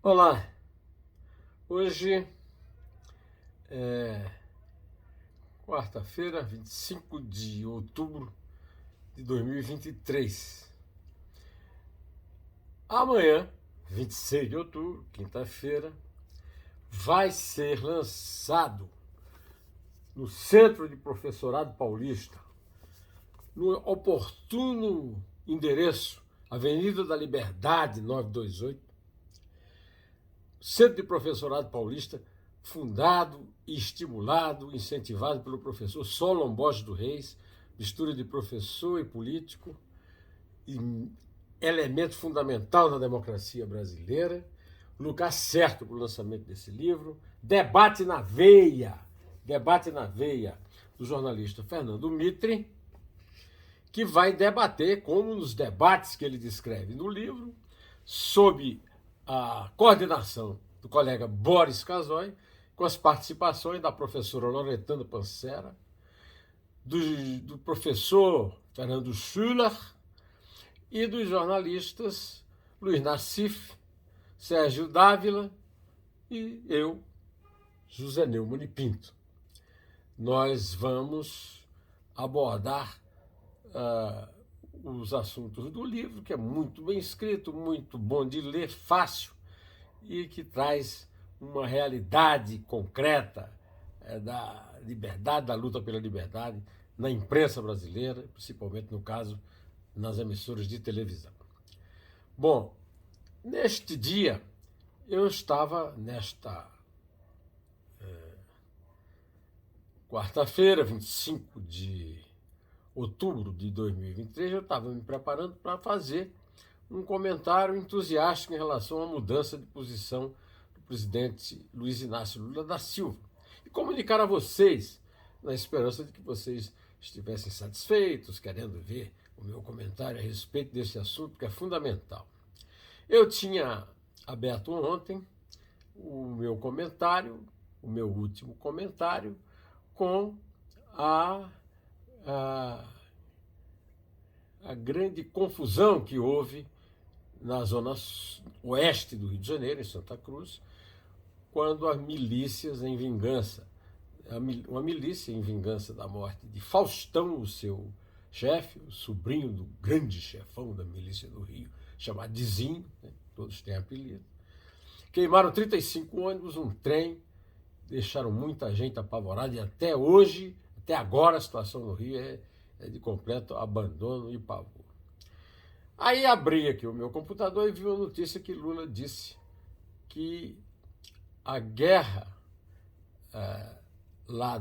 Olá, hoje é quarta-feira, 25 de outubro de 2023. Amanhã, 26 de outubro, quinta-feira, vai ser lançado no Centro de Professorado Paulista, no oportuno endereço Avenida da Liberdade 928, Centro de Professorado Paulista, fundado, estimulado, incentivado pelo professor Solon Borges do Reis, mistura de professor e político, e elemento fundamental na democracia brasileira, lugar certo para o lançamento desse livro, Debate na Veia, do jornalista Fernando Mitre, que vai debater, como nos debates que ele descreve no livro, sob a coordenação do colega Boris Casoy, com as participações da professora Loretana Pancera, do professor Fernando Schuller e dos jornalistas Luiz Nassif, Sérgio Dávila e eu, José Neumann e Pinto. Nós vamos abordar os assuntos do livro, que é muito bem escrito, muito bom de ler, fácil, e que traz uma realidade concreta da liberdade, da luta pela liberdade na imprensa brasileira, principalmente no caso nas emissoras de televisão. Bom, neste dia eu estava nesta quarta-feira, 25 de outubro de 2023, eu estava me preparando para fazer um comentário entusiástico em relação à mudança de posição do presidente Luiz Inácio Lula da Silva e comunicar a vocês, na esperança de que vocês estivessem satisfeitos, querendo ver o meu comentário a respeito desse assunto, que é fundamental. Eu tinha aberto ontem o meu comentário, o meu último comentário, com a grande confusão que houve na zona oeste do Rio de Janeiro, em Santa Cruz, quando as milícias em vingança, uma milícia em vingança da morte de Faustão, o seu chefe, o sobrinho do grande chefão da milícia do Rio, chamado Dizinho, né? Todos têm apelido, queimaram 35 ônibus, um trem, deixaram muita gente apavorada e até hoje, até agora, a situação no Rio é de completo abandono e pavor. Aí abri aqui o meu computador e vi uma notícia que Lula disse que a guerra lá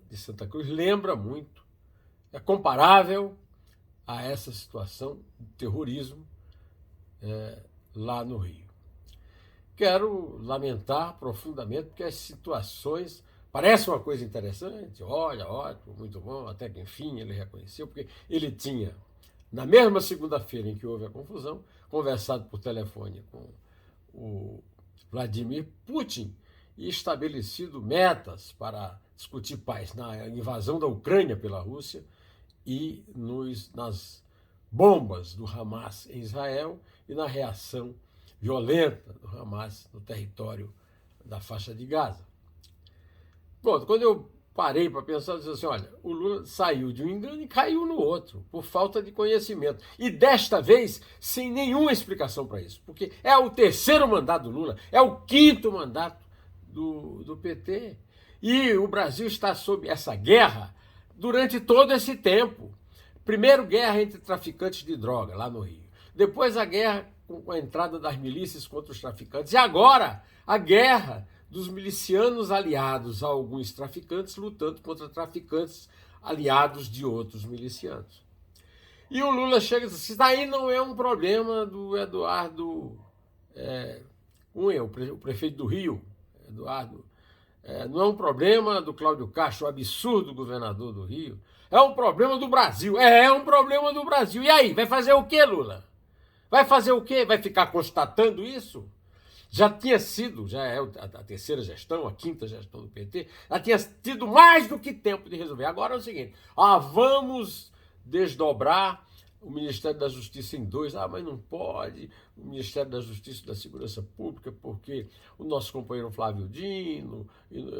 de Santa Cruz lembra muito, é comparável a essa situação de terrorismo lá no Rio. Quero lamentar profundamente, porque as situações parecem uma coisa interessante, olha, ótimo, muito bom, até que enfim ele reconheceu, porque ele tinha, na mesma segunda-feira em que houve a confusão, conversado por telefone com o Vladimir Putin e estabelecido metas para discutir paz na invasão da Ucrânia pela Rússia e nas bombas do Hamas em Israel e na reação violenta do Hamas no território da faixa de Gaza. Bom, quando eu parei para pensar, eu disse assim, olha, o Lula saiu de um engano e caiu no outro, por falta de conhecimento. E desta vez, sem nenhuma explicação para isso, porque é o terceiro mandato do Lula, é o quinto mandato do PT. E o Brasil está sob essa guerra durante todo esse tempo. Primeiro, guerra entre traficantes de droga, lá no Rio. Depois, a guerra com a entrada das milícias contra os traficantes. E agora, a guerra dos milicianos aliados a alguns traficantes lutando contra traficantes aliados de outros milicianos. E o Lula chega e diz assim, isso daí não é um problema do Eduardo Cunha, o prefeito do Rio, Eduardo. Não é um problema do Cláudio Castro, o absurdo governador do Rio. É um problema do Brasil. É um problema do Brasil. E aí, vai fazer o quê, Lula? Vai fazer o quê? Vai ficar constatando isso? Já tinha sido, já é a terceira gestão, a quinta gestão do PT, já tinha tido mais do que tempo de resolver. Agora é o seguinte, vamos desdobrar o Ministério da Justiça em dois. Ah, mas não pode o Ministério da Justiça e da Segurança Pública, porque o nosso companheiro Flávio Dino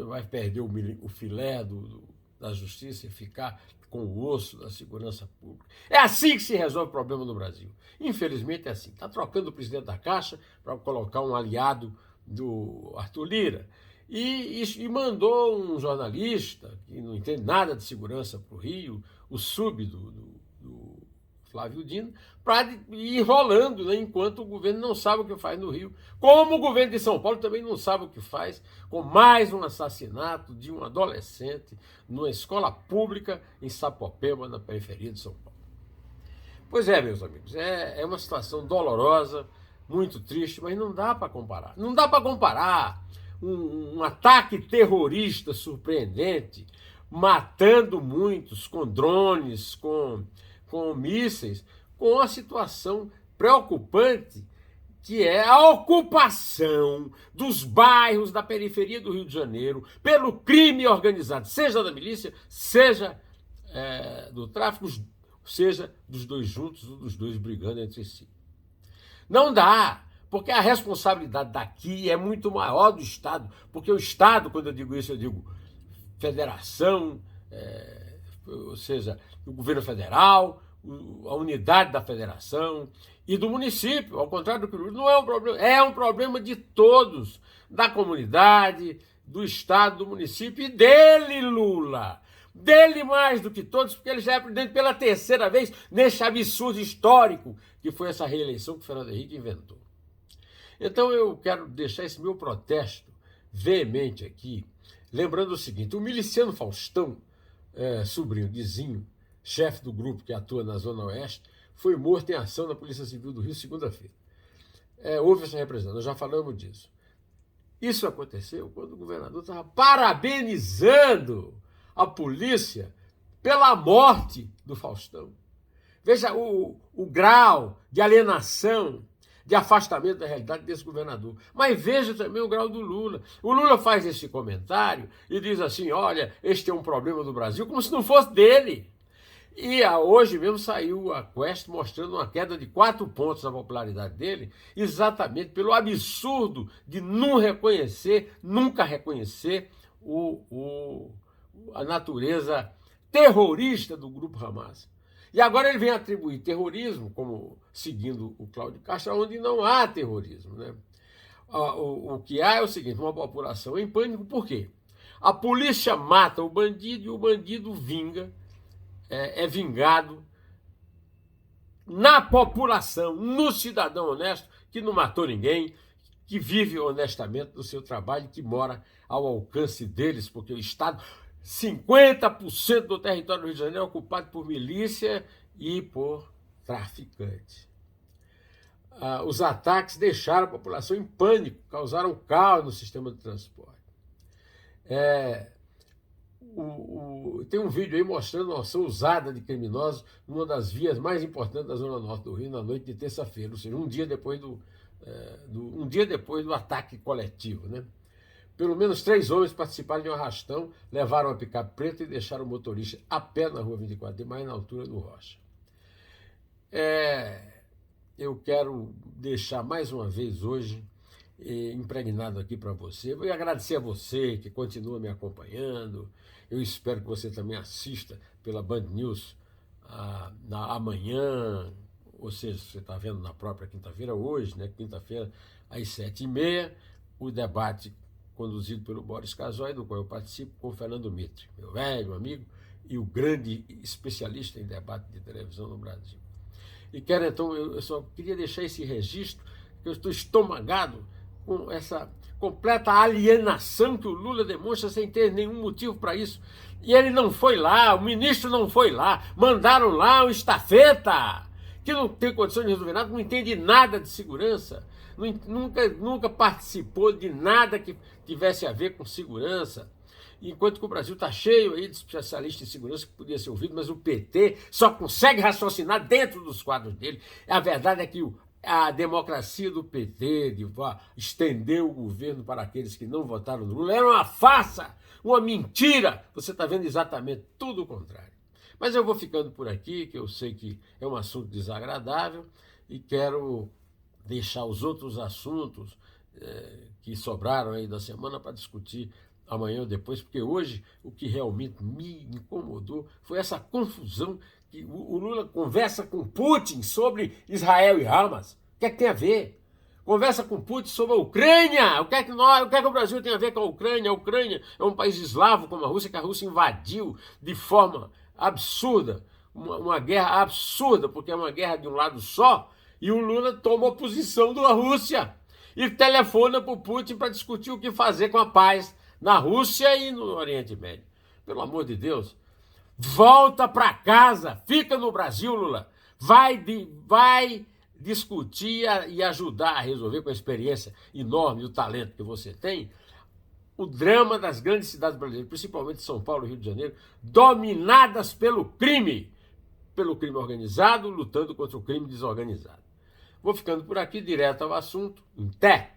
vai perder o filé da Justiça e ficar com o osso da segurança pública. É assim que se resolve o problema no Brasil. Infelizmente é assim. Está trocando o presidente da Caixa para colocar um aliado do Arthur Lira. E mandou um jornalista, que não entende nada de segurança para o Rio, o sub do Flávio Dino, para ir enrolando, né, enquanto o governo não sabe o que faz no Rio, como o governo de São Paulo também não sabe o que faz com mais um assassinato de um adolescente numa escola pública em Sapopemba, na periferia de São Paulo. Pois é, meus amigos, é uma situação dolorosa, muito triste, mas não dá para comparar. Não dá para comparar um ataque terrorista surpreendente, matando muitos com drones, com mísseis, com a situação preocupante que é a ocupação dos bairros da periferia do Rio de Janeiro pelo crime organizado, seja da milícia, seja do tráfico, seja dos dois juntos ou dos dois brigando entre si. Não dá, porque a responsabilidade daqui é muito maior do Estado, porque o Estado, quando eu digo isso, eu digo federação, ou seja, o governo federal, a unidade da federação e do município, ao contrário do que não é um problema, é um problema de todos, da comunidade, do Estado, do município e dele, Lula. Dele mais do que todos, porque ele já é presidente pela terceira vez nesse absurdo histórico que foi essa reeleição que o Fernando Henrique inventou. Então eu quero deixar esse meu protesto veemente aqui, lembrando o seguinte: o miliciano Faustão, sobrinho de Zinho, chefe do grupo que atua na Zona Oeste, foi morto em ação na Polícia Civil do Rio segunda-feira. Houve essa repressão, nós já falamos disso. Isso aconteceu quando o governador estava parabenizando a polícia pela morte do Faustão. Veja o grau de alienação, de afastamento da realidade desse governador. Mas veja também o grau do Lula. O Lula faz esse comentário e diz assim: olha, este é um problema do Brasil, como se não fosse dele. E hoje mesmo saiu a Quest mostrando uma queda de 4 pontos na popularidade dele, exatamente pelo absurdo de nunca reconhecer a natureza terrorista do grupo Hamas. E agora ele vem atribuir terrorismo, como seguindo o Cláudio Castro, onde não há terrorismo, né? O que há é o seguinte: uma população em pânico. Por quê? A polícia mata o bandido e o bandido é vingado na população, no cidadão honesto que não matou ninguém, que vive honestamente do seu trabalho, que mora ao alcance deles, porque o Estado, 50% do território do Rio de Janeiro é ocupado por milícia e por traficantes. Os ataques deixaram a população em pânico, causaram caos no sistema de transporte. Tem um vídeo aí mostrando a ação usada de criminosos numa das vias mais importantes da Zona Norte do Rio na noite de terça-feira, ou seja, um dia depois do ataque coletivo, né? Pelo menos 3 homens participaram de um arrastão, levaram a picape preta e deixaram o motorista a pé na rua 24 de maio, na altura do Rocha. Eu quero deixar mais uma vez hoje impregnado aqui para você. Vou agradecer a você que continua me acompanhando. Eu espero que você também assista pela Band News amanhã, ou seja, você está vendo na própria quinta-feira, hoje, né, quinta-feira, às 7h30, o debate conduzido pelo Boris Casoy, do qual eu participo, com o Fernando Mitre, meu velho amigo e o grande especialista em debate de televisão no Brasil. E quero, então, eu só queria deixar esse registro, que eu estou estomagado com essa completa alienação que o Lula demonstra sem ter nenhum motivo para isso. E ele não foi lá, o ministro não foi lá, mandaram lá um estafeta, que não tem condições de resolver nada, não entende nada de segurança, nunca participou de nada que tivesse a ver com segurança. Enquanto que o Brasil está cheio aí de especialistas em segurança que podia ser ouvido, mas o PT só consegue raciocinar dentro dos quadros dele. A verdade é que a democracia do PT, de estender o governo para aqueles que não votaram no Lula, era uma farsa, uma mentira. Você está vendo exatamente tudo o contrário. Mas eu vou ficando por aqui, que eu sei que é um assunto desagradável e quero deixar os outros assuntos que sobraram aí da semana para discutir amanhã ou depois, porque hoje o que realmente me incomodou foi essa confusão que o Lula conversa com Putin sobre Israel e Hamas. O que é que tem a ver? Conversa com Putin sobre a Ucrânia. O que é que o Brasil tem a ver com a Ucrânia? A Ucrânia é um país eslavo como a Rússia, que a Rússia invadiu de forma absurda. Uma guerra absurda, porque é uma guerra de um lado só, e o Lula toma a posição da Rússia e telefona para o Putin para discutir o que fazer com a paz na Rússia e no Oriente Médio. Pelo amor de Deus, volta para casa, fica no Brasil, Lula. Vai discutir e ajudar a resolver com a experiência enorme e o talento que você tem, o drama das grandes cidades brasileiras, principalmente São Paulo e Rio de Janeiro, dominadas pelo crime organizado, lutando contra o crime desorganizado. Vou ficando por aqui, direto ao assunto. Até!